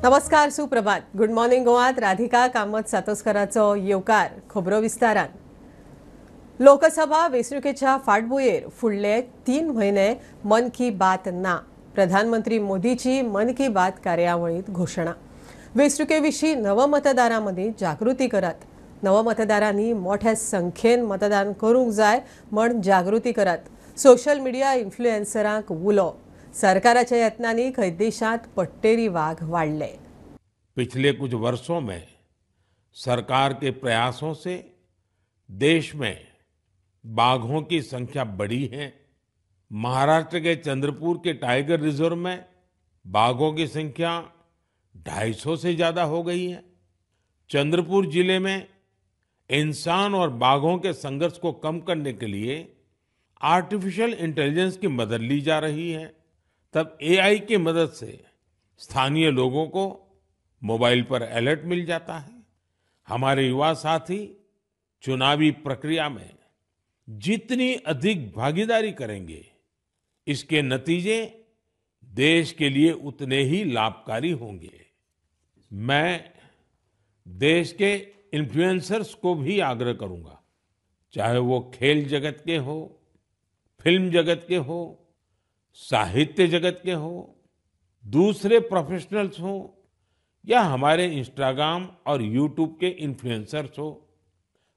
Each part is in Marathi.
नमस्कार, सुप्रभात. गुड मॉर्निंग गोवात. राधिका कामत सातोस्कराचो येवकार. खबरो विस्तारान. लोकसभा वेंचणुकेच्या फाटभुंयेर फुडले 3 म्हयने मन की बात ना. प्रधानमंत्री मोदीची मन की बात कार्यावळीत घोषणा. वेंचणुके नवमतदारां मदीं जागृती करात. नवमतदारांनी मोठ्या संख्येन मतदान करूंक जाय म्हण जागृती करात. सोशल मीडिया इन्फ्लुएन्सरांक उलो. सरकाराच्या यत्नांनी खंय देशांत पट्टेरी वाघ वाढले. पिछले कुछ वर्षों में सरकार के प्रयासों से देश में बाघों की संख्या बढ़ी है। महाराष्ट्र के चंद्रपुर के टाइगर रिजर्व में बाघों की संख्या 250 से ज्यादा हो गई है। चंद्रपुर जिले में इंसान और बाघों के संघर्ष को कम करने के लिए आर्टिफिशियल इंटेलिजेंस की मदद ली जा रही है। तब एआई की मदद से स्थानीय लोगों को मोबाइल पर अलर्ट मिल जाता है। हमारे युवा साथी चुनावी प्रक्रिया में जितनी अधिक भागीदारी करेंगे, इसके नतीजे देश के लिए उतने ही लाभकारी होंगे। मैं देश के इन्फ्लुएंसर्स को भी आग्रह करूंगा, चाहे वो खेल जगत के हो, फिल्म जगत के हो, साहित्य जगत के हो, दूसरे प्रोफेशनल्स हो या हमारे इंस्टाग्राम और यूट्यूब के इन्फ्लुएंसर्स हो,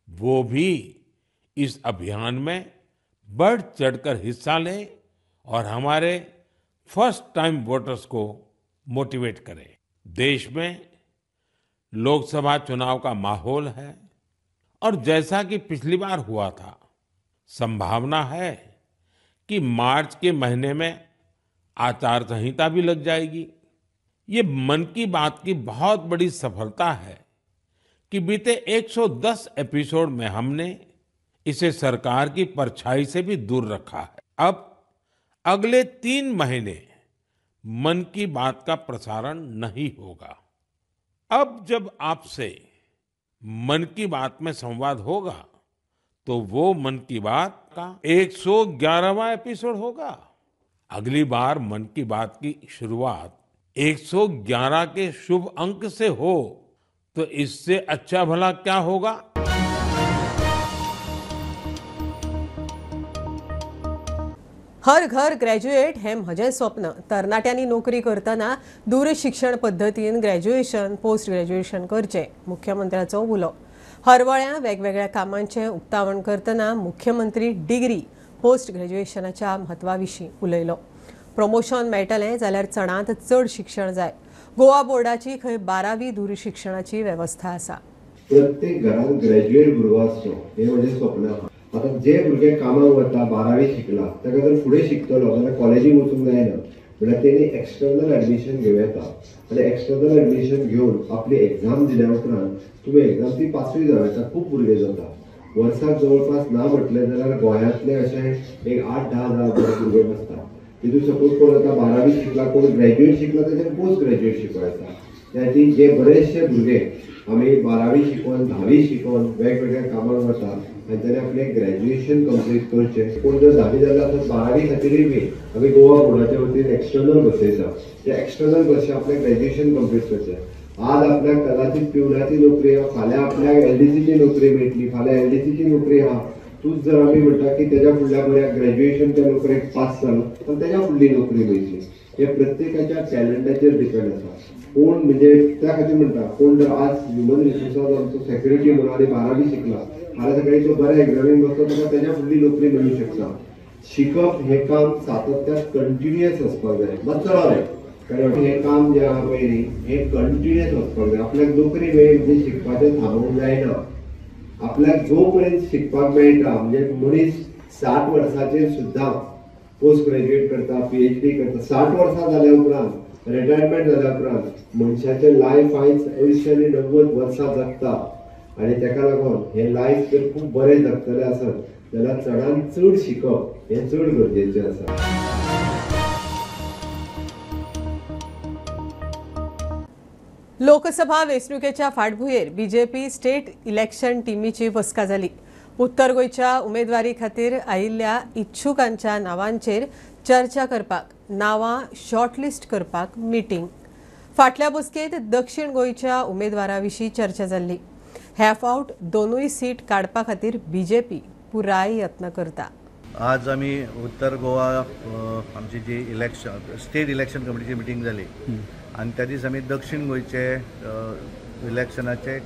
वो भी इस अभियान में बढ़ चढ़कर हिस्सा लें और हमारे फर्स्ट टाइम वोटर्स को मोटिवेट करें। देश में लोकसभा चुनाव का माहौल है और जैसा कि पिछली बार हुआ था, संभावना है कि मार्च के महीने में आचार संहिता भी लग जाएगी। ये मन की बात की बहुत बड़ी सफलता है कि बीते 110 एपिसोड में हमने इसे सरकार की परछाई से भी दूर रखा है। अब अगले 3 महीने मन की बात का प्रसारण नहीं होगा। अब जब आपसे मन की बात में संवाद होगा तो वो मन की बात का 111वां एपिसोड होगा। अगली बार मन की बात की शुरुआत 111 के शुभ अंक से हो तो इससे अच्छा भला क्या होगा। हर घर ग्रॅज्युएट हे म्हजें स्वप्न. तरणाट्यांनी नोकरी करतना दूर शिक्षण पद्दतीन ग्रॅज्युएशन, पोस्ट ग्रॅज्युएशन करचें, मुख्यमंत्र्याचो उलो. हरवळ्या वेगवेगळ्या कामांचें उक्तावण करतना मुख्यमंत्री डिग्री, पोस्ट ग्रॅज्युएशनाच्या म्हत्वाविशीं उलयलो. प्रमोशन मेळटलें जाल्यार चडांत चड शिक्षण जाय. गोवा बोर्डाची खंय 12वी दूर शिक्षणाची वेवस्था आसा. प्रत्येक घरात ग्रॅज्युएट भुरगो आसचो हे म्हजें स्वप्न आसा. आता जे भुरगे कामाक वता 12वी शिकला ताका जर फुडें शिकतलो जाल्यार कॉलेजीक वचूंक जायना, म्हळ्यार तेणी एक्सटर्नल एडमिशन घेवं येता आनी एक्सटर्नल एडमिशन घेवन आपली एग्जाम दिल्या उपरांत तुमी एग्जाम ती पासूय जावं येता. खूब भुरगे जाता. वर्साक जवळपास ना म्हटलें जाल्यार गोंयांतले अशें एक 8-10 हजार भुरगे बसता. तितून सपोज कोण आता 12वी शिकला, कोण ग्रॅज्युएट शिकला, ताचेर पोस्ट ग्रॅज्युएट शिकवायचा. त्या खातीर जे बरेचशे भुरगे आमी 12वी शिकून 10वी शिकून वेगवेगळ्या कामाक वता तांच्यांनी आपलें ग्रॅज्युएशन कंप्लीट करचें. पूण जर 10वी जाल्यार 12वी खातीरय बी आमी गोवा बोर्डाच्या वतीन एक्सटर्नल बसयता. त्या एक्सटर्नल बसी आपलें ग्रॅज्युएशन कंप्लीट करचें. आज आपल्याक कदाचित पिवनाची नोकरी आहा, फाल्यां आपल्याक एलडीसीची नोकरी मेळटली, फाल्यां एलडीसीची नोकरी आहा. तूच जर आमी म्हणटा की तेज्या फुडल्या बऱ्या ग्रॅज्युएशनच्या नोकरेक पास जालो तर तेज्या फुडली नोकरी मेळटली. हे प्रत्येकाच्या टॅलंटाचेर डिपेंड आसा. कोण म्हणजे त्या खातीर म्हणटा कोण जर आज ह्युमन रिसोर्सांत आमचो सेक्रेटरी म्हणून आनी 12वी शिकला, फाल्यां सकाळी तो बऱ्या एग्जामीक बसलो ताका तेज्या फुडली नोकरी मेळूं शकता. शिकप हे काम सातत्यान कंटिन्युअस आसपाक जाय. मात चडावें कारण हे काम जे आहा पळय न्ही हे कंटिन्युअस वचपाक जाय. आपल्याक नोकरी मेळ्ळी म्हणजे शिकपाचें थांबोवंक जायना. आपल्याक जो पर्यंत शिकपाक मेळटा म्हणजे मनीस 60 वर्साचेर सुद्दां पोस्ट ग्रॅज्युएट करता, पीएचडी करता. 60 वर्सां जाल्या उपरांत रिटायरमेंट जाल्या उपरांत मनशाचें लायफ आयज 80-90 वर्सां जगता आनी तेका लागून हे लायफ जर खूब बरें जगतलें आसत जाल्यार चडांत चड शिकप हें चड गरजेचें आसा. लोकसभा वेंचणुकेच्या फाटभुंयेर बीजेपी स्टेट इलेक्शन टीमीची बसका जाली. उत्तर उमेदवारी खातीर आयिल्ल्या इच्छुकांच्या नावांचेर चर्चा करपाक, नावां शॉर्टलिस्ट करपाक मीटिंग. फाटल्या बसकेत दक्षिण गोंयच्या उमेदवाराविशीं चर्चा जाल्ली. ह्या फावट दोनूय सीट काडपा खातीर बीजेपी पुराय यत्न करता. आज आम्ही उत्तर गोवा आमची जी स्टेट इलेक्शन कमिटीची मिटींग जाली आणि त्या दिस आम्ही दक्षिण गोंयचे इलेक्शनाचे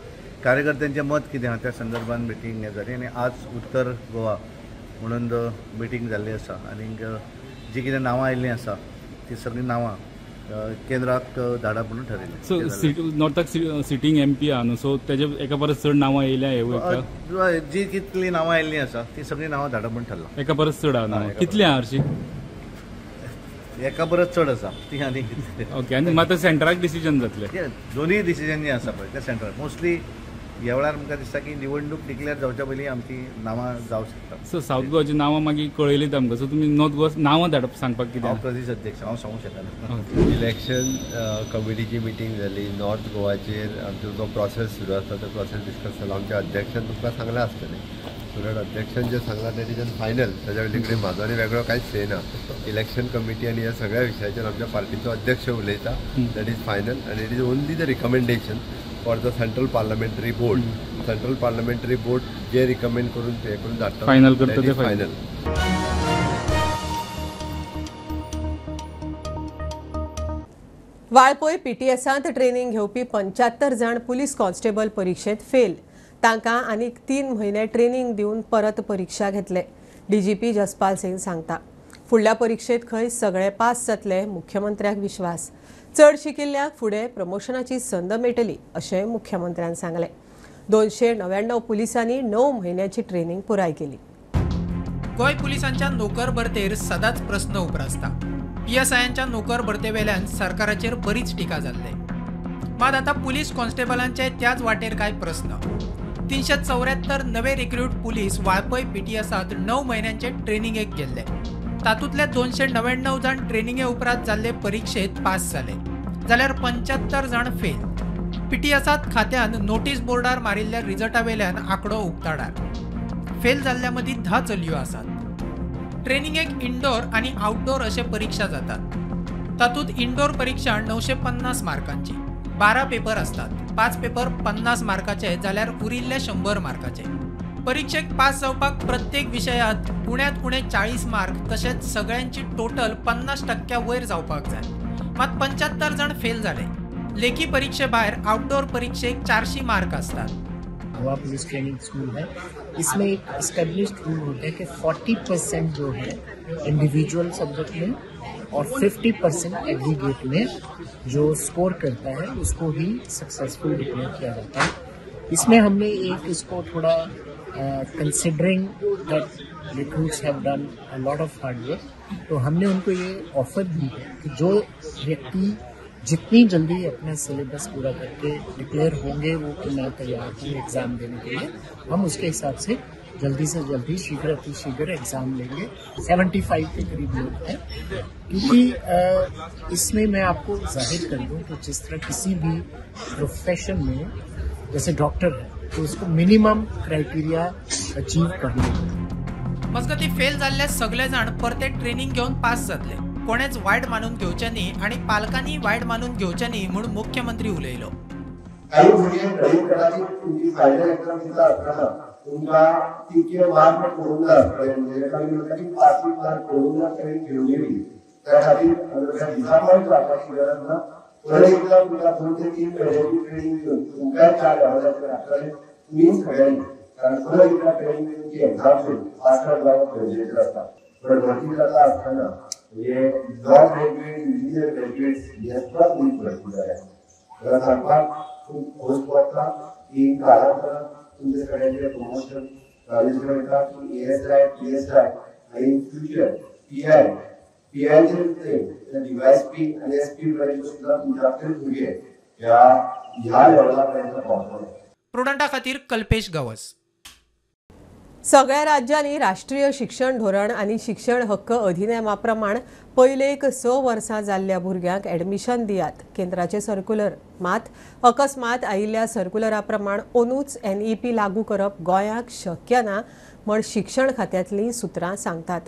कार्यकर्त्यांचे मत कितें आहा त्या संदर्भात मिटींग जाली आणि आज उत्तर गोवा म्हणून मिटींग जाल्ली आसा आणि जी कितें नांवां आयिल्लीं आसा ती सगळीं नांवां केंद्राक धाडप म्हणून ठरयलें. सो नॉर्थाक सिटींग MP आहा न्हू, सो तेजे एका परस चड नांवां येयल्या जी कितली नांवां आयिल्लीं आसा ती सगळीं नांवां धाडप म्हणून ठरलां. एका परस चड आहा कितली आहा हरशी? एका परस चड आसा ती आनी ओके. आनी मात सेंटराक डिसिजन जातलें? दोनूय डिसिजन जे आसा पळय ते सेंट्रल मोस्टली ह्या वेळार म्हाका दिसता की निवडणूक डिक्लेअर जावच्या पयलीं आमची नांवां जावं शकता. सो साऊथ गोवाची नांवां मागीर कळयलीत आमकां, सो तुमी नॉर्थ गोवा नांवां धाडप सांगपाक कितें? हांव प्रदेश अध्यक्ष, हांव सांगूंक शकना. इलेक्शन कमिटीची मिटींग जाली. नॉर्थ गोवाचेर आमचो जो प्रोसेस सुरू आसा तो प्रोसेस डिस्कस जालो. आमच्या अध्यक्षान तुमकां सांगलें आसतलें, कारण अध्यक्षान जें सांगलां तें डिसिजन फायनल. ताच्या कडेन म्हाजो आनी वेगळो कांयच से ना. इलेक्शन कमिटी आनी ह्या सगळ्या विशयाचेर आमच्या पार्टीचो अध्यक्ष उलयता. दॅट इज फायनल आनी it is only the recommendation for the central parliamentary board. Central parliamentary board जे रिकमेंड करून हे करून धाडटा फायनल करता ते फायनल. वाळपय PTSांत ट्रेनिंग घेवपी 75 जाण पुलीस कॉन्स्टेबल परीक्षेत फेल. तांकां आनीक 3 म्हयने ट्रेनिंग दिवन परत परीक्षा घेतले. DGP जसपाल सिंग सांगता. फुडल्या परीक्षेत खंय सगळे पास जातले, मुख्यमंत्र्याक विश्वास. चड शिकिल्ल्यांक फुडें प्रमोशनाची संद मेळटली अशें मुख्यमंत्र्यान सांगलें. 299 पुलिसांनी 9 म्हयन्याची ट्रेनिंग पुराय केली. गोंय पुलिसांच्या नोकर भरतेर सदांच प्रस्न उप्रासता. PSIंच्या नोकर भरतेवेल्यान सरकाराचेर बरीच टिका जाल्ले. मात आतां पुलीस कॉन्स्टेबलांचे त्याच वाटेर कांय प्रस्न. 374 नवे रिक्रूट पुलीस वाळपय PTSांत 9 म्हयन्यांचे ट्रेनिंगेक गेल्ले. तातूंतले 299 जाण ट्रेनिंगे उपरांत जाल्ले परीक्षेत पास जाले, जाल्यार 75 जाण फेल. PTSांत खात्यान नोटीस बोर्डार मारिल्ल्या रिजल्टा वेल्यान आंकडो उक्ताडार. फेल जाल्ल्या मदीं 10 चलयो आसात. ट्रेनिंगेक इंडोर आनी आउटडोर अशे परीक्षा जातात. तातूंत इंडोर परीक्षा 950 मार्कांची. 12 पेपर असतात. 5 पेपर 50 मार्काचे जाल्यार उरिल्ले 100 मार्काचे. परीक्षेक पास जावपाक प्रत्येक विशयांत उण्यांत उणे 40 मार्क तशेंच सगळ्यांची टोटल 50% वयर जावपाक जाय. मात 75 जाण फेल जाले. लेखी परीक्षे भायर आउटडोर परीक्षेक 400 मार्क असतात. गोवा पुलिस ट्रेनिंग स्कूल है, इसमें एक एस्टेब्लिश्ड रूल होता है कि 40% जो है इंडिविजुअल सब्जेक्ट में और 50% एग्रीगेट में जो स्कोर करता है उसको ही सक्सेसफुल डिक्लेयर किया जाता है. इसमें हमने एक इसको थोड़ा considering that recruits have done a lot of hard work, तो हमने उनको ये ऑफर दी है कि जो व्यक्ति जितनी जल्दी अपना सिलेबस पूरा करके डिक्लेयर होंगे वो कि मैं तैयार हूँ एग्ज़ाम देने के लिए, हम उसके हिसाब से जल्दी से जल्दी शीघ्र अतिशीघ्र एग्ज़ाम लेंगे. 75 के करीब लोग हैं. क्योंकि इसमें मैं आपको जाहिर कर दूँ कि जिस तरह किसी भी प्रोफेशन में जैसे डॉक्टर है तो उसको मिनिमम क्राइटेरिया अचीव करना है. मजगती फेल जाल्ले सगळे जाण परते ट्रेनिंग घेवन पास जातले. कोणेच वायट मानून घेवचे न्ही आणि पालकांनी वायट मानून घेवचे न्ही म्हणून मुख्यमंत्री उलयलो. काही भुरगे ड्रायव्हिंग करायची तुमची फायनल एक्झाम दिता आसतना तुमकां तितके मार्क पडूंक ना. म्हणजे एका म्हणटा की 5 मार्क पडूंक ना ट्रेन घेवन येयली. त्या खातीर डिसअपॉयंट जावपाची गरज ना. फुडें एकदा तुमकां 2 ते 3 म्हयन्याची ट्रेनिंग दिवन तुमकां 4 हजाराचेर हाडटले तुमीच सगळ्यांनी. कारण फुडें एकदा ट्रेनिंग दिवन ती एक्झाम दिवन पास जावप गरजेचें आसता. पण भरती जाता आसतना म्हणजे नॉन ग्रॅज्युएट इंजिनियर ग्रॅज्युएट्स ह्यांचो खूब भरती जाल्या. मला सांगपाक खूब खोस पडटा की काळांतरान तुमचे कडेन जे प्रमोशन दिसून येता की ASI, PSI आणि इन फ्युचर PI चे DYSP आणि SP पर्यंत सुद्धा तुमच्याकडे भुरगे ह्या लेवलापर्यंत पावतले. प्रुडंटा खातीर कल्पेश गावस. सगळ्या राज्यांनी राष्ट्रीय शिक्षण धोरण आणि शिक्षण हक्क अधिनियमा प्रमाण पयलेक 6 वर्सां जाल्ल्या भुरग्यांक ॲडमिशन दियात. केंद्राचे सर्क्युलर. मात अकस्मात आयिल्ल्या सर्क्युलरा प्रमाण अंदूच NEP लागू करप गोंयाक शक्य ना म्हण शिक्षण खात्यांतलीं सुत्रां सांगतात.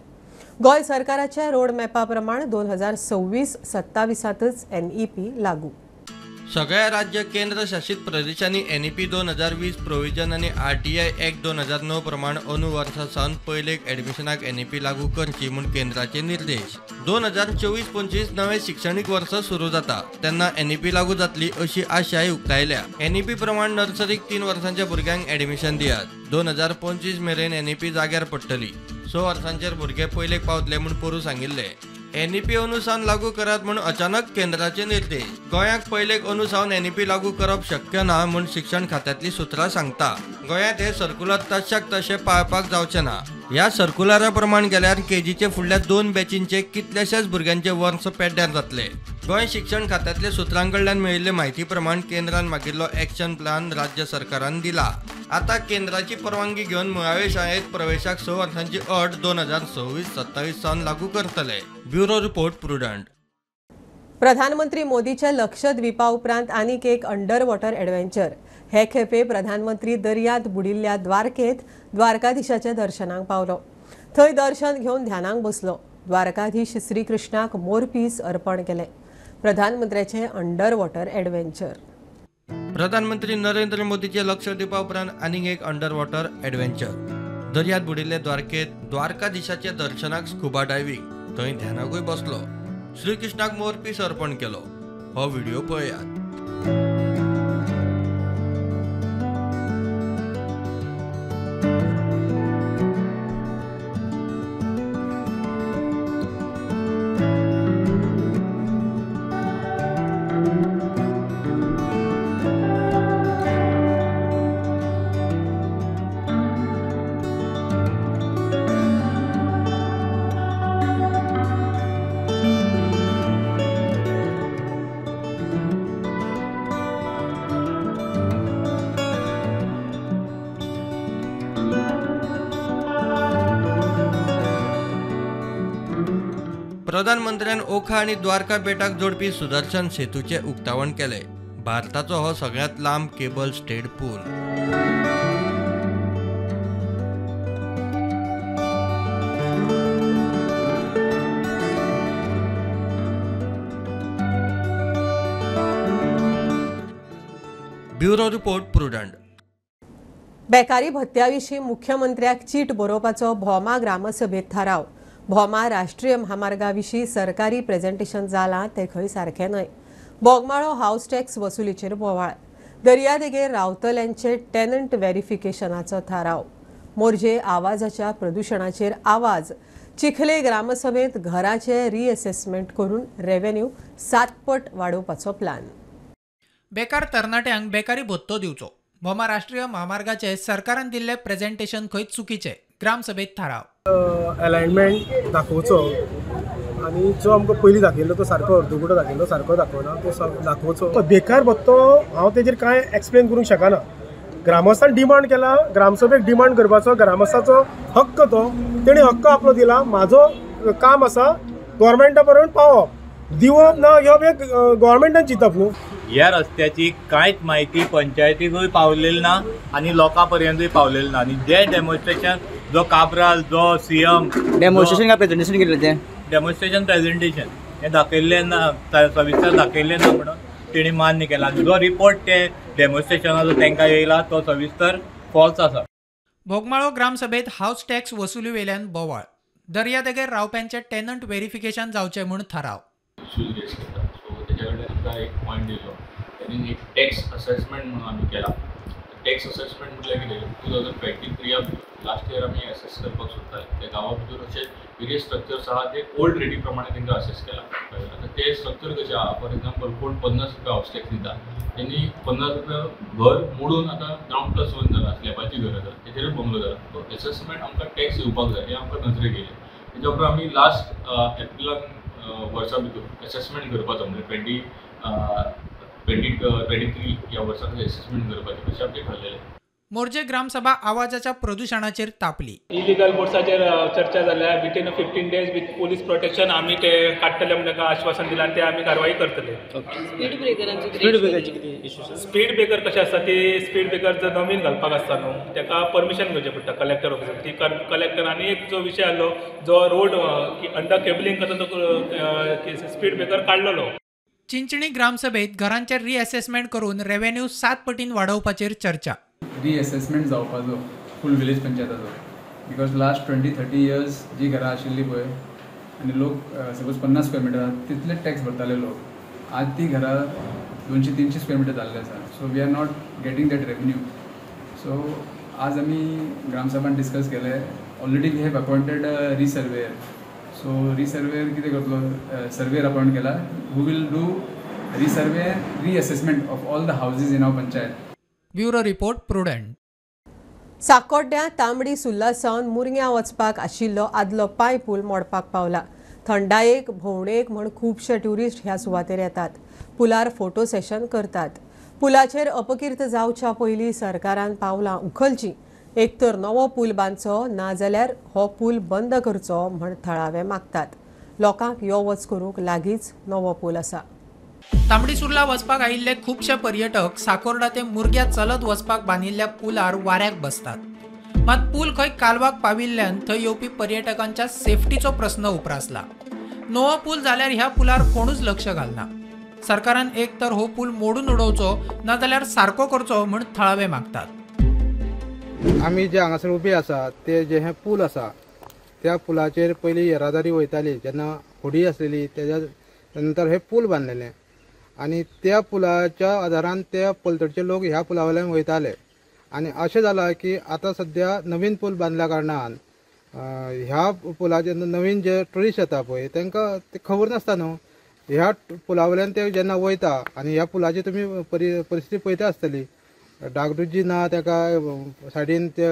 गोंय सरकाराच्या रोड मॅपा प्रमाण 2026-27 NEP लागू. सगळ्या राज्य केंद्र शासित प्रदेशांनी NEP 2020 प्रोव्हिजन आणि RTI ॲक्ट 2009 प्रमाण वर्सा सावन पयलेक ॲडमिशनाक NEP लागू करची म्हूण केंद्राचे निर्देश. 2024-25 नवे शिक्षणीक वर्स सुरू जाता तेन्ना NEP लागू जातली अशी आशाय उक्तायल्या. NEP प्रमाण नर्सरीक 3 वर्सांच्या भुरग्यांक ॲडमिशन दियात. 2025 मेरेन NEP जाग्यार पडटली. 6 वर्सांचेर भुरगे पयलेक पावतले म्हूण पोरू सांगिल्ले. NEP अनुसावन लागू करात म्हूण अचानक केंद्राचे निर्देश. गोंयाक पयलेक अनुसावन NEP लागू करप शक्य ना म्हूण शिक्षण खात्यांतली सुत्रां सांगता. गोंयांत हे सर्क्युलर तशाक तशें पाळपाक जावचें ना. ह्या सर्क्युलरा प्रमाण गेल्यार KGचे फुडल्या 2 बॅचींचे कितल्याशाच भुरग्यांचे वर्स पेड्ड्यार जातले. गोंय शिक्षण खात्यांतल्या सुत्रां कडल्यान मेळिल्ले म्हायती प्रमाण केंद्रान मागिल्लो एक्शन प्लॅन राज्य सरकारान दिला. आता केंद्राची परवानगी घेवन मुळावे शाळेत प्रवेशाक 6 वर्सांची अट 2026-27 सावन लागू करतले. Bureau report prudent. प्रधानमंत्री मोदीच्या लक्षद्वीपा उपरांत आनीक एक अंडर वॉटर एडव्हेंचर. हे खेपे प्रधानमंत्री दर्यांत बुडिल्ल्या द्वारकेत द्वारकाधीशाच्या दर्शनाक पावलो. थंय दर्शन घेवन ध्यानाक बसलो. द्वारकाधीश श्री कृष्णाक मोरपीस अर्पण केले. प्रधानमंत्र्याचे अंडर वॉटर एडव्हेंचर. प्रधानमंत्री नरेंद्र मोदीचे लक्षद्वीपा उपरांत आनीक एक अंडर वॉटर एडव्हेंचर. दर्यांत बुडिल्ले द्वारकेत द्वारकाधीशाचे दर्शनाक स्कुबा डायव्हिंग. थंय ध्यानाकूय बसलो. श्री कृष्णाक मोरपीस अर्पण केलो. हो व्हिडिओ पळयात. प्रधानमंत्र्यान ओखा आणि द्वारका बेटाक जोडपी सुदर्शन सेतूचे उक्तावण केले. भारताचो हो सगळ्यात लांब केबल स्टेड पूल. Bureau report Prudent. बेकारी भत्त्याविशीं मुख्यमंत्र्याक चीट बरोवपाचो भोमा ग्रामसभेत थाराव. भोमा राष्ट्रीय महामार्गाविशीं सरकारी प्रेझेंटेशन जालां तें खंय सारखें न्हय. बोगमाळो हावस टॅक्स वसुलीचेर बोवाळ. दर्यादेगेर रावतल्यांचे टेनंट व्हेरिफिकेशनाचो थाराव. मोरजे आवाजाच्या प्रदुशणाचेर आवाज. चिखले ग्रामसभेत घराचे रिअसेसमेंट करून रेव्हेन्यू 7 पट वाडोवपाचो प्लान. बेकार तरणाट्यांक बेकारी भत्तो दिवचो. भोमा राष्ट्रीय महामार्गाचे सरकारान दिल्ले प्रेझेंटेशन खंय चुकीचे. ग्रामसभेत थाराव. अलायनमेंट दाखोवचो आनी जो आमकां पयलीं दाखयल्लो तो सारको अर्दुगुडो दाखयल्लो सारको दाखोवना तो दाखोवचो. बेकार भत्तो हांव तेजेर कांय एक्सप्लेन करूंक शकना. ग्रामस्थान डिमांड केला, ग्रामसभेक डिमांड करपाचो ग्रामस्थाचो हक्क तो. तेणी हक्क आपलो दिला. म्हाजो काम आसा गव्हर्मेंटा पर्यंत पावप. दिवप ना ह्यो गव्हर्मेंटान चिंतप न्हू. ह्या रस्त्याची कांयच म्हायती पंचायतीकूय पावलेली ना आनी लोकां पर्यंतूय पावलेली ना. आनी जे डेमॉन्स्ट्रेशन जो काब्राल जो CM डेमॉन्स्ट्रेशन काय प्रेझेंटेशन केलें तें डेमॉन्स्ट्रेशन प्रेझेंटेशन हें दाखयल्लें ना, सविस्तर दाखयल्लें ना म्हणून तेणी मान्य केला. जो रिपोर्ट ते डेमॉन्स्ट्रेशनाचो तांकां येयला तो सविस्तर फॉल्स आसा. बोगमाळो ग्रामसभेत हावस टॅक्स वसुली वेल्यान बोवाळ. दर्यादेगेर रावप्यांचे टेनंट व्हेरिफिकेशन जावचे म्हूण थाराव. त्याच्याकडे आमकां एक पॉयंट दिलो. त्यांनी एक टॅक्स असेसमेंट म्हणून आम्ही केला. टॅक्स असेसमेंट म्हटल्यार कितें 2023 लास्ट इयर आमी असेस करपाक सोदताले. त्या गांवा भितर अशे वेरियस स्ट्रक्चर्स आहा ते ओल्ड रेटी प्रमाणे तांकां असेस केला. आतां ते स्ट्रक्चर कशें आहा, फॉर एक्झाम्पल कोण 50 रुपया हावस टॅक्स दिता त्यांनी 50 रुपया घर मोडून आतां ग्राउंड प्लस 1 जाला, स्लॅबाची घर आसा, तेजेरूच बंगलो जाला. तो असेसमेंट आमकां टॅक्स येवपाक जाय हें आमकां नजरेक येयलें. तेच्या उपरांत आमी लास्ट एप्रिलाक वर्सा भितर असेसमेंट करपाचो म्हणजे 2023 ह्या वर्साक असेसमेंट करपाचें अशें आमचें ठरलेलें. मोरजे ग्रामसभा आवाजाच्या प्रदूषणाचेर तापली. इलिगल बोट्साचेर चर्चा जाल्या. Within 15 days with police protection आमी ते काडटले म्हणून ताका आश्वासन दिलां आनी ते आमी कारवाई करतले. स्पीड ब्रेकर कशें आसता ती स्पीड ब्रेकर जर नवीन घालपाक आसता न्हू ताका परमिशन घेवचें पडटा कलेक्टर ऑफिसाक. ती कलेक्टर आनी एक जो विशय आसलो जो रोड अंडर केबलिंग करता तो स्पीड ब्रेकर काडलेलो. चिंचणी ग्रामसभेत घरांचे रिअसेसमेंट करून रेव्हेन्यू 7 पटीन वाडोवपाचेर चर्चा. रिअसेसमेंट जावपाचो फूल विलेज पंचायताचो, बिकॉज लास्ट 20-30 इयर्स जी घरां आशिल्ली पळय आनी लोक सपोज 50 स्क्वेअर मिटर तितले टॅक्स भरताले लोक, आज ती घरां 200-300 स्क्वेअर मिटर जाल्ले आसा. So we are not getting that revenue. So आज आमी ग्रामसभान डिस्कस केले. Already we have appointed resurveyor. So resurveyor कितें करतलो, सर्वेयर अपॉइंट केला who will do resurvey reassessment of all the houses in our panchayat. Bureau report Prudent. साकोड्ड्या तांबडी सुर्ला सावन मुरग्यां वचपाक आशिल्लो आदलो पांय पूल मोडपाक पावला. थंडायेक भोंवडेक म्हूण खुबशे ट्युरिस्ट ह्या सुवातेर येतात. पुलार फोटो सेशन करतात. पुलाचेर अपकीर्त जावच्या पयलीं सरकारान पावलां उखलची. एक तर नवो पूल बांदचो नाजाल्यार हो पूल बंद करचो म्हण थळावे मागतात. लोकांक यो वच करूंक लागींच नवो पूल आसा. तांबडी सुर्ला वचपाक आयिल्ले खुबशे पर्यटक साकोर्डा ते मुरग्या चलत वचपाक बांदिल्ल्या पुलार वाऱ्याक बसतात. मात पूल खंय कालवाक पाविल्ल्यान थंय येवपी पर्यटकांच्या सेफ्टीचो प्रस्न उप्रासला. नवो पूल जाल्यार ह्या पुलार कोणूच लक्ष घालना. सरकारान एक तर हो पूल मोडून उडोवचो नाजाल्यार सारको करचो म्हूण थळावे मागतात. आमी जे हांगासर उबे आसा ते जे हे पूल आसा त्या पुलाचेर पयलीं येरादारी वयताली जेन्ना होडी आसलेली तेज्या नंतर हे पूल बांदलेले आनी त्या पुलाच्या आदारान त्या पलतडचे लोक ह्या पुला वयल्यान वयताले. आनी अशें जालां की आतां सद्या नवीन पूल बांदल्या कारणान ह्या पुलाचेर नवीन जे ट्युरिस्ट येता पळय तांकां ते खबर नासता न्हू. ह्या पुला वयल्यान ते जेन्ना वयता आनी ह्या पुलाची तुमी परिस्थिती पळयता आसतली. डागडुजी ना, ताका सायडीन ते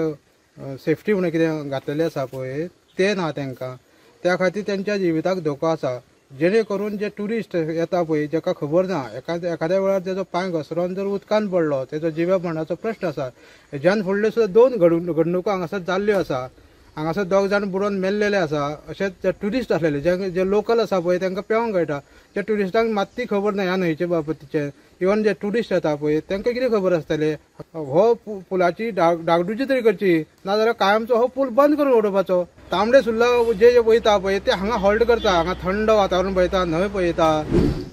सेफ्टी म्हणून कितें घातलेलें आसा पळय ते ना तांकां. त्या खातीर तांच्या जिविताक धोको आसा. जेणे करून जे ट्युरिस्ट येता पळय जाका खबर ना, एखाद्या वेळार तेजो पांय घसरोन जर उदकान पडलो तेजो जिवे मरणाचो प्रश्न आसा. हेज्यान फुडल्यो सुद्दां 2 घडणुको हांगासर जाल्ल्यो आसा. हांगासर 2 जाण बुडोवन मेल्लेले आसा. अशेंच जे ट्युरिस्ट आसलेले जे लोकल आसा पळय तांकां पेंवंक कळटा. त्या ट्युरिस्टांक मात्ती खबर ना ह्या न्हंयचे बाबतीचे. इवन जे ट्युरिस्ट येता पळय तांकां कितें खबर आसतले. हो पुलाची डागडुजी तरी करची नाजाल्यार कायमचो हो पूल बंद करून उडोवपाचो. तांबडे सुर्ला जे वयता पळय ते हांगा हॉल्ट करता, हांगा थंड वातावरण पळयता, न्हंय पळयता.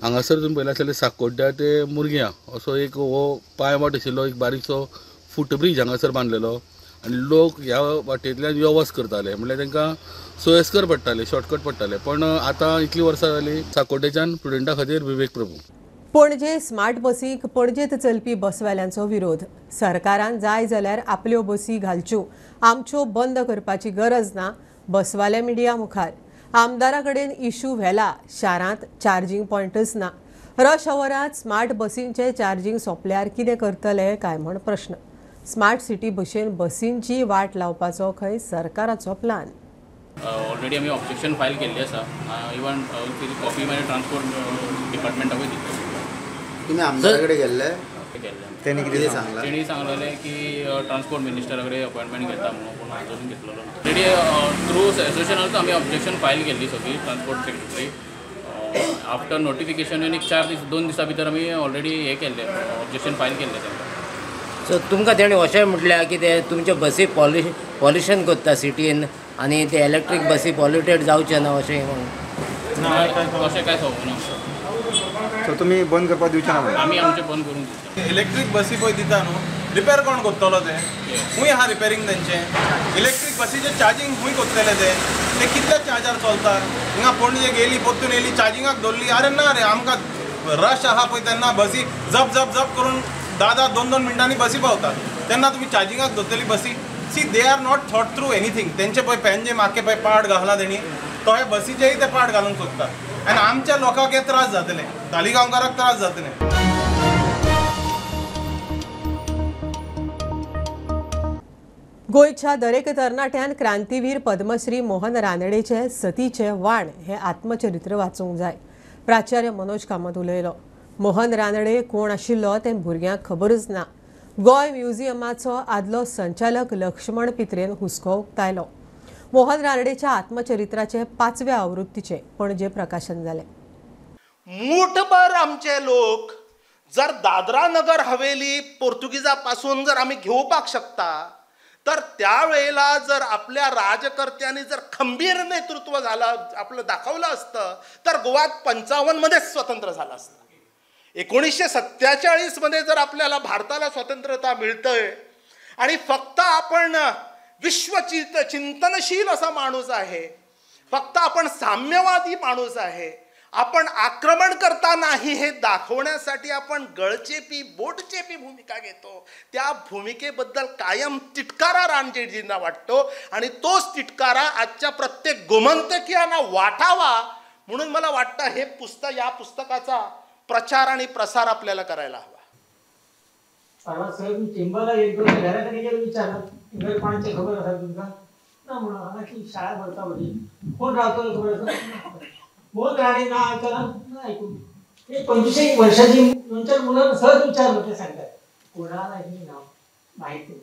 हांगासर तुमी पळयला आसतलें साकोड्ड्या ते मुरग्यां असो एक हो पांय वाट आशिल्लो एक बारीकसो फुटब्रीज हांगासर बांदलेलो आनी लोक ह्या वाटेंतल्यान यो वच करताले. म्हणल्यार तांकां सोयस्कर पडटाले, शॉर्टकट पडटाले. पण आतां इतलीं वर्सां जालीं साकोड्डेच्यान प्रुडंटा खातीर विवेक प्रभू. पणजे स्मार्ट बसीक पणजेत चलपी बसवाल्यांचो विरोध. सरकारान जाय जाल्यार आपल्यो बसी घालच्यो, आमच्यो बंद करपाची गरज ना. बसवाले मिडिया मुखार. आमदारा कडेन इश्यू व्हेला, शारांत चार्जिंग पॉयंटच ना. रश अवरांत स्मार्ट बसींचे चार्जिंग सोंपल्यार कितें करतले काय म्हण प्रश्न. स्मार्ट सिटी भशेन बसींची वाट लावपाचो खंय सरकाराचो प्लान. ऑलरेडी आमी ऑब्जेक्शन फायल केल्ली आसा. इवन कॉपी मागीर ट्रान्सपोर्ट डिपार्टमेंटाकूय दितले. तुमी आमदारा कडेन गेल्ले? तेणी कितें सांगलां? तेणी सांगलेलें की ट्रान्सपोर्ट मिनिस्टरा कडेन अपॉयंटमेंट घेता म्हणून, पूण आजून घेतलो ना. ऑलरेडी थ्रू एसोसिएशनाचो आमी ऑब्जेक्शन फायल केल्ली सगळी ट्रान्सपोर्ट सेक्रेटरी. आफ्टर नोटिफिकेशन आनी 2 दिसां भितर आमी ऑलरेडी हे केल्ले ऑब्जेक्शन फायल केल्ले तेंकां. सो तुमकां तेणें अशें म्हटल्यार की ते तुमचे बसी पॉल्युशन करता सिटीन आनी ते इलेक्ट्रीक बसी पॉल्युटेड जावचे ना अशें म्हणून. ना अशें कांय खबर ना. सो तुमी बंद करपाक दिवचे ना? आमी आमचे बंद करून दिता. इलेक्ट्रीक बसी पळय दिता न्हू, रिपेर कोण करतलो ते? खूंय आहा रिपेरींग तेंचें? इलेक्ट्रीक बसीचें चार्जींग खूंय करतले ते कितल्या चार्जार चलता? हिंगा पणजे गेली परतून येयली चार्जिंगाक दवरली. अरे ना रे, आमकां रश आहा पळय तेन्ना बसी जप जप जप करून 10-2 मिनटांनी बसी पावतात. तेन्ना तुमी चार्जिंगाक दवरतली बसी? See they are not thought through anything. तेंचे पळय पेंजे माके पळय पार्ट घाला तेणी, तो हे बसीचेय ते पार्ट घालूंक सोदतात. आनी आमच्या लोकांक हे त्रास जातले, तालिगांवकाराक त्रास जातले. गोंयच्या दरेक तरणाट्यान क्रांतीवीर पद्मश्री मोहन रानडेचे सतीचे वाण हे आत्मचरित्र वाचूंक जाय. प्राचार्य मनोज कामत उलयलो. मोहन रानडे कोण आशिल्लो तें भुरग्यांक खबरच ना. गोंय म्युझियमाचो आदलो संचालक लक्ष्मण पित्रेन हुस्को उक्तायलो. मोहन रानडेच्या आत्मचरित्राचे 5व्या आवृत्तीचे पणजे प्रकाशन जाले. मूठभर आमचे लोक जर दादरा नगर हवेली पोर्तुगीजा पासून जर आम्ही घेवपाक शकता, तर त्यावेळेला जर आपल्या राजकर्त्यांनी जर खंबीर नेतृत्व झालं आपलं दाखवलं असतं तर गोवा 55 मध्येच स्वतंत्र झालं असतं. 1947 मध्ये जर आपल्याला भारताला स्वतंत्रता मिळतंय आणि फक्त आपण चिंतनशील असा माणूस आहे, फक्त आपण साम्यवादी माणूस आहे, आपण आक्रमण करता नाही हे दाखवण्यासाठी आपण गळचेपी बोटचेपी भूमिका घेतो. त्या भूमिकेबद्दल कायम तिटकारा रणजितजींना वाटतो आणि तोच तिटकारा आजच्या प्रत्येक गोमंतकीयांना वाटावा म्हणून मला वाटतं हे पुस्तक, या पुस्तकाचा प्रचार आणि प्रसार आपल्याला करायला हवा. परवा सर मी चेंबरला एक दोन घराकडे गेलो विचारलं इंग्रज पाण्याची खबर असा तुमका ना म्हणून की शाळा भरता होती कोण राहतो खबर कोण राहणे ना ऐकला ना ऐकून हे 25 वर्षाची नंतर मुलं सहज विचारलं ते सांगतात कोणालाही नाव माहिती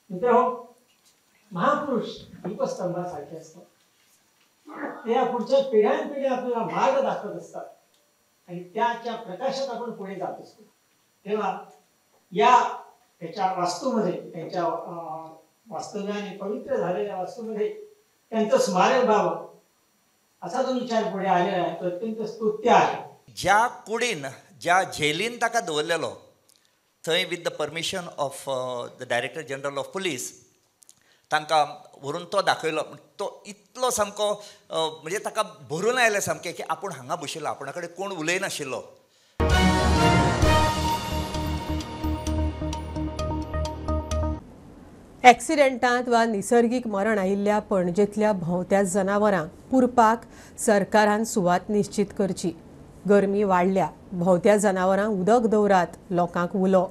मित्र हो महापुरुष दीपस्तंभासारखे असतात. ते पुढच्या पिढ्यानपिढ्या आपल्याला मार्ग दाखवत असतात आणि त्याच्या प्रकाशात आपण पुढे जात असतो. तेव्हा या त्याच्या वास्तूमध्ये त्यांच्या वास्तव्याने पवित्र झालेल्या वास्तूमध्ये त्यांचं स्मारक व्हावं असा जो विचार पुढे आलेला आहे तो अत्यंत स्तुत्य आहे. ज्या कुडीन ज्या जेलीन ताका दवरलेलो थंय with the permission of the director general of police तांकां व्हरून तो दाखयलो. तो इतलो सामको म्हणजे ताका भरून आयलें सामकें की आपूण हांगा बशिल्लो, आपणा कडेन कोण उलयनाशिल्लो. ॲक्सिडेंटांत वा निसर्गीक मरण आयिल्ल्या पणजेंतल्या भोंवत्या जनावरांक पुरपाक सरकारान सुवात निश्चित करची. गरमी वाडल्या, भोंवत्या जनावरांक उदक दवरात, लोकांक उलो.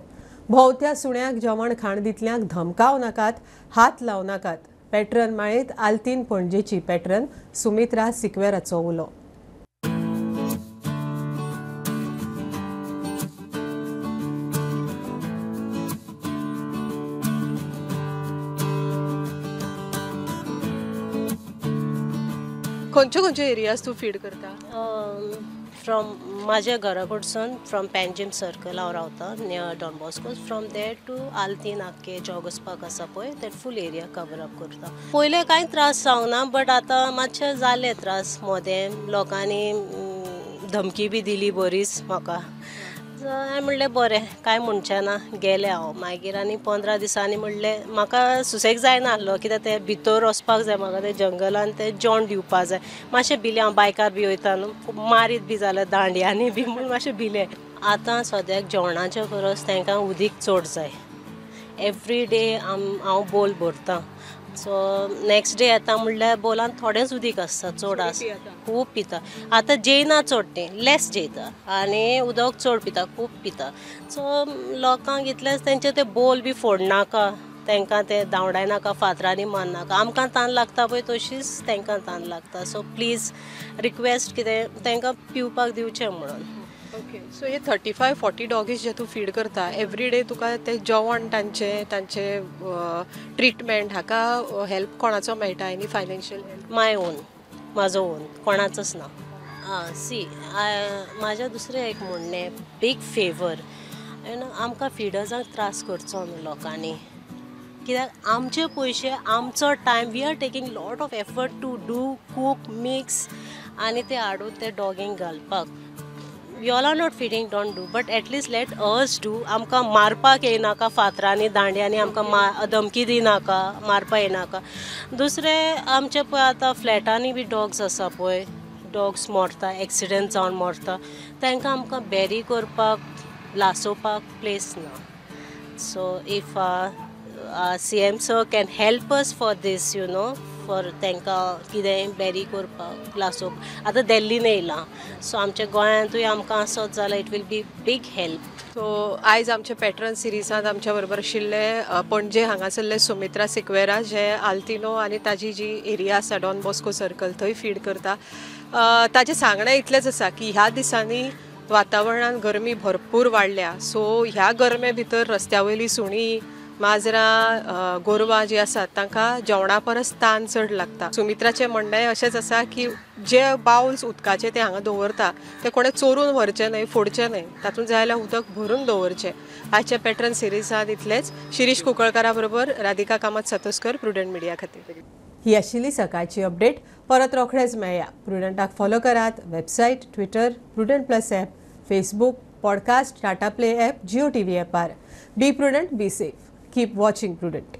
भोंवत्या सुण्यांक जेवण खाण दितल्यांक धमकाव नाकात, हात लाव नाकात. पॅट्रन माळेंत आल्तीन पणजेची पॅट्रन सुमित्रा सिक्वेराचो उलो. खंयच्यो खंयच्यो एरियाज तूं फीड करता? फ्रॉम माझ्या घरा कडसून फ्रॉम पॅनजीम सर्कल हांव रावता near Don Bosco. From there to Altinho आख्खे जॉगर्स पार्क आसा पळय ते फूल एरिया कवर अप करता. पयले कांय त्रास जावना बट आतां मातशे जाले त्रास. मोदें लोकांनी धमकी बी दिली बरीच म्हाका. हांवें म्हणलें बरें कांय म्हणचें ना, गेलें हांव. मागीर आनी 15 दिसांनी म्हणलें म्हाका सुसेग जायना आसलो कित्याक ते भितर वचपाक जाय म्हाका ते जंगलान ते जेवण दिवपाक जाय. मातशें भिलें हांव, बायकार बी वयता न्हू, मारीत बी जाल्यार दांड्यांनी बी म्हूण मातशें भिलें. आतां सद्याक जेवणाच्या परस तांकां उदीक चड जाय. एवरी डे हांव बोल भरतां. सो नेक्स्ट डे येता म्हणल्यार बोलान थोडेंच उदीक आसता, चड आसता, खूब पिता. आतां जेयना चड तें, लेस जेयता आनी उदक चड पिता, खूब पिता. सो लोकांक इतलेंच तेंचे ते बोल बी फोडनाका, तांकां ते धांवडाय नाका, फातरांनी मारनाका. आमकां तान लागता पळय तशीच तांकां तान लागता. सो प्लीज रिक्वेस्ट कितें तांकां पिवपाक दिवचें म्हणून. ओके, सो हे 35-40 डॉगीज जे तूं फीड करता एवरी डे तुका ते जेवण तांचे ट्रिटमेंट हाका हेल्प कोणाचो मेळटा? Any financial help? My on, म्हाजो ओन, कोणाचोच ना. सी म्हाजें दुसरें एक म्हणणें, बीग फेवर आमकां फिडर्सांक त्रास करचो न्हू लोकांनी. कित्याक आमचे पयशे, आमचो time, we are taking lot of effort to do cook mix आनी ते हाडून ते डॉगींक घालपाक. We all are not feeding, don't do, but at least let us do. आमकां मारपाक येयनाका, फातरांनी दांड्यांनी आमकां धमकी दिनाका, मारपाक येयनाका. दुसरें आमचे पळय आतां फ्लॅटांनी बी डॉग्स आसा पळय, डॉग्स मरता, एक्सिडेंट जावन मरता, तांकां आमकां बॅरी करपाक, लासोवपाक प्लेस ना. So if CM sir can help us for this, you know, for तांकां कितें बॅरी करपाक, लासोवपाक. आतां दिल्लीन येयलां, सो आमच्या गोंयांतूय आमकां आसत जाल्यार it will be big help. So आयज आमच्या पॅट्रन सिरिजांत आमच्या बरोबर आशिल्ले पणजे हांगासरले सुमित्रा सिक्वेरा जे आल्तिनो आनी ताजी जी एरिया आसा डॉन बॉस्को सर्कल थंय फीड करता. ताजें सांगणें इतलेंच आसा की ह्या दिसांनी वातावरणान गरमी भरपूर वाडल्या. सो ह्या गरमे भितर रस्त्या वयली सुणीं, माजरां, गोरवां जी आसात तांकां जेवणा परस तान चड लागता. सुमित्राचें म्हणणें अशेंच आसा की जे बाउल्स उदकाचे ते हांगा दवरता ते कोणें चोरून व्हरचे न्हय, फोडचे न्हय, तातूंत जाय जाल्यार उदक भरून दवरचें. आयच्या पॅट्रन सिरिजांत इतलेंच. शिरीश कुंकळकारा बरोबर राधिका कामत सातोस्कर, प्रुडंट मिडिया खातीर. ही आशिल्ली सकाळची अपडेट. परत रोखडेच मेळया. प्रुडंटाक फॉलो करात. Website, Twitter, Prudent plus app, Facebook, podcast, Tata Play app, Jio TV ॲपार. Be Prudent, be safe. Keep watching prudent.